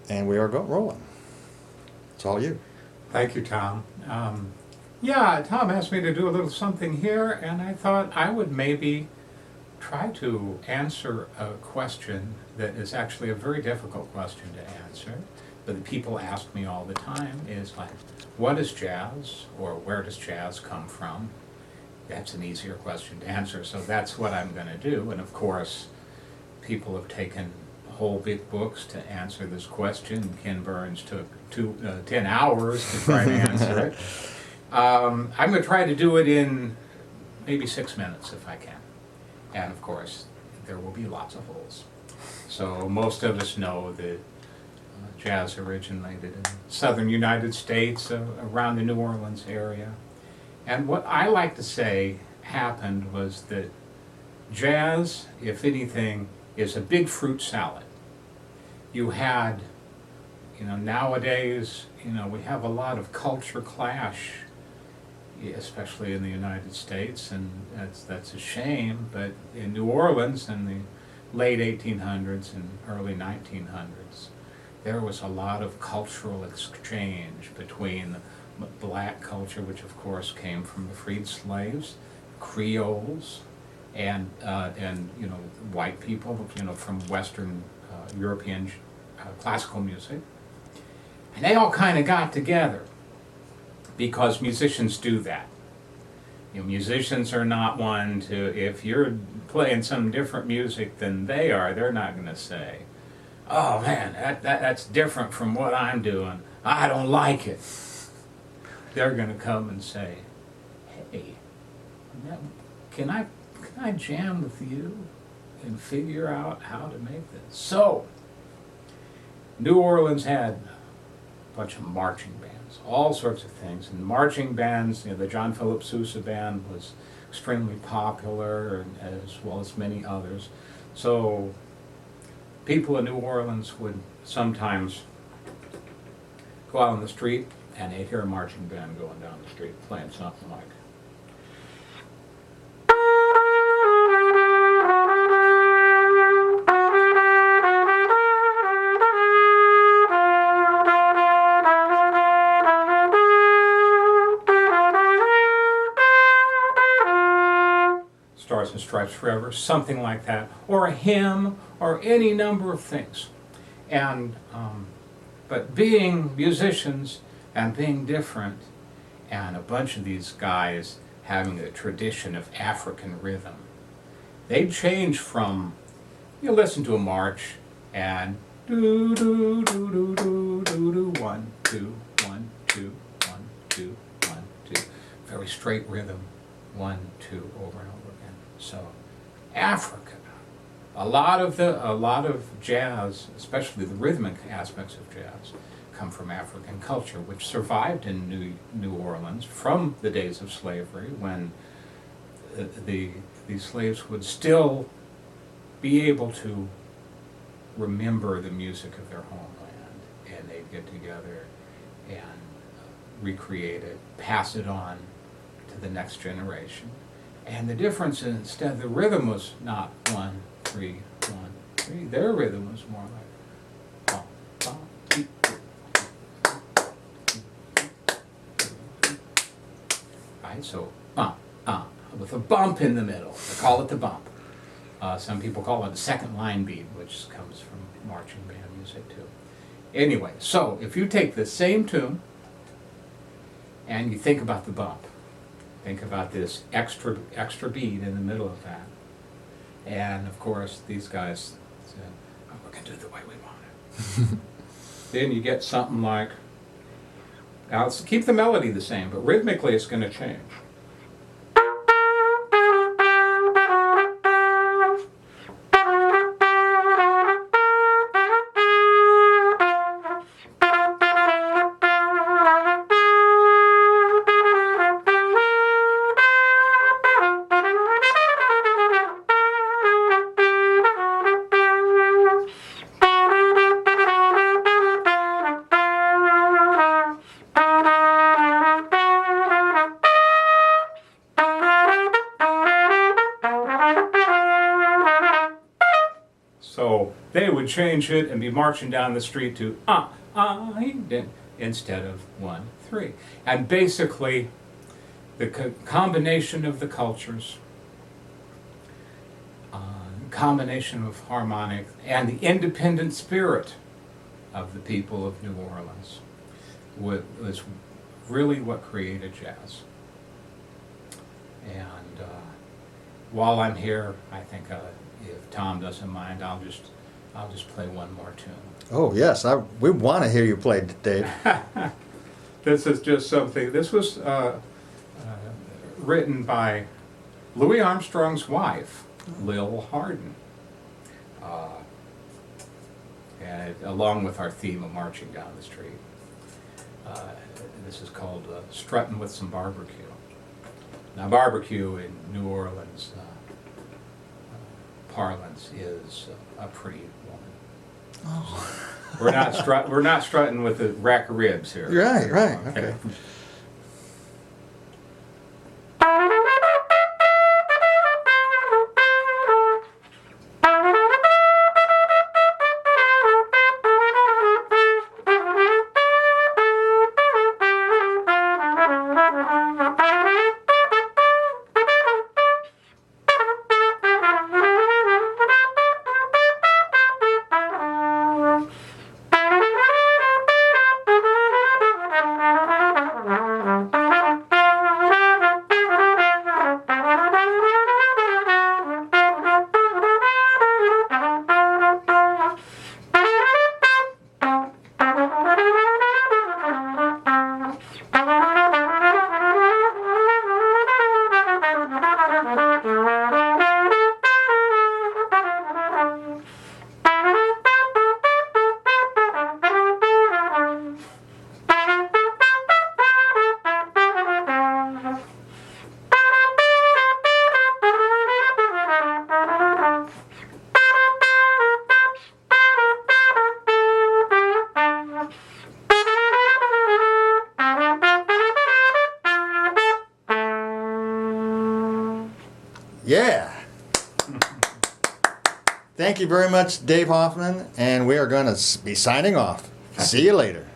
And we are rolling. It's all you. Thank you, Tom. Yeah, Tom asked me to do a little something here, and I thought I would maybe try to answer a question that is actually a very difficult question to answer, but that people ask me all the time is like, what is jazz, or where does jazz come from? That's an easier question to answer, so that's what I'm going to do. And of course, people have taken whole big books to answer this question. Ken Burns took 10 hours to try to answer it. I'm going to try to do it in maybe 6 minutes if I can. And of course, there will be lots of holes. So most of us know that jazz originated in southern United States, around the New Orleans area. And what I like to say happened was that jazz, if anything, is a big fruit salad. You had, nowadays, we have a lot of culture clash, especially in the United States, and that's a shame. But in New Orleans in the late 1800s and early 1900s, there was a lot of cultural exchange between the black culture, which of course came from the freed slaves, Creoles, and white people, from Western European classical music, and they all kind of got together because musicians do that. Musicians are not one to, if you're playing some different music than they are, they're not going to say, "Oh man, that's different from what I'm doing. I don't like it." They're going to come and say, "Hey, can I jam with you and figure out how to make this?" So, New Orleans had a bunch of marching bands, all sorts of things. And marching bands, the John Philip Sousa band was extremely popular, as well as many others. So, people in New Orleans would sometimes go out on the street and they'd hear a marching band going down the street playing something like, Stars and Stripes Forever, something like that, or a hymn, or any number of things. And but being musicians and being different, and a bunch of these guys having a tradition of African rhythm, they change from, you listen to a march and do do do do do do do 1 2 1 2 1 2 1 2, very straight rhythm, 1 2 over and over again. So Africa, a lot of jazz, especially the rhythmic aspects of jazz, come from African culture, which survived in New Orleans from the days of slavery, when the slaves would still be able to remember the music of their homeland, and they'd get together and recreate it, pass it on to the next generation. And the difference, instead, the rhythm was not 1 3 1 3. Their rhythm was more like bum, bum, beep, beep, right? So with a bump in the middle. They call it the bump. Some people call it a second line beat, which comes from marching band music too. Anyway, so if you take the same tune and you think about the bump, think about this extra beat in the middle of that, and of course these guys said, "Oh, we're going to do it the way we want it." Then you get something like, now let's keep the melody the same, but rhythmically it's going to change. would change it and be marching down the street to instead of 1, 3. And basically, the combination of the cultures, combination of harmonic, and the independent spirit of the people of New Orleans was really what created jazz. And while I'm here, I think if Tom doesn't mind, I'll just play one more tune. Oh yes, we want to hear you play, Dave. This is just something. This was written by Louis Armstrong's wife, Lil Hardin, and along with our theme of marching down the street. This is called "Strutting with Some Barbecue." Now, barbecue in New Orleans parlance is a pretty woman. Oh. We're not strutting with a rack of ribs here. Right, okay. Yeah. Thank you very much, Dave Hoffman, and we are going to be signing off. See you later.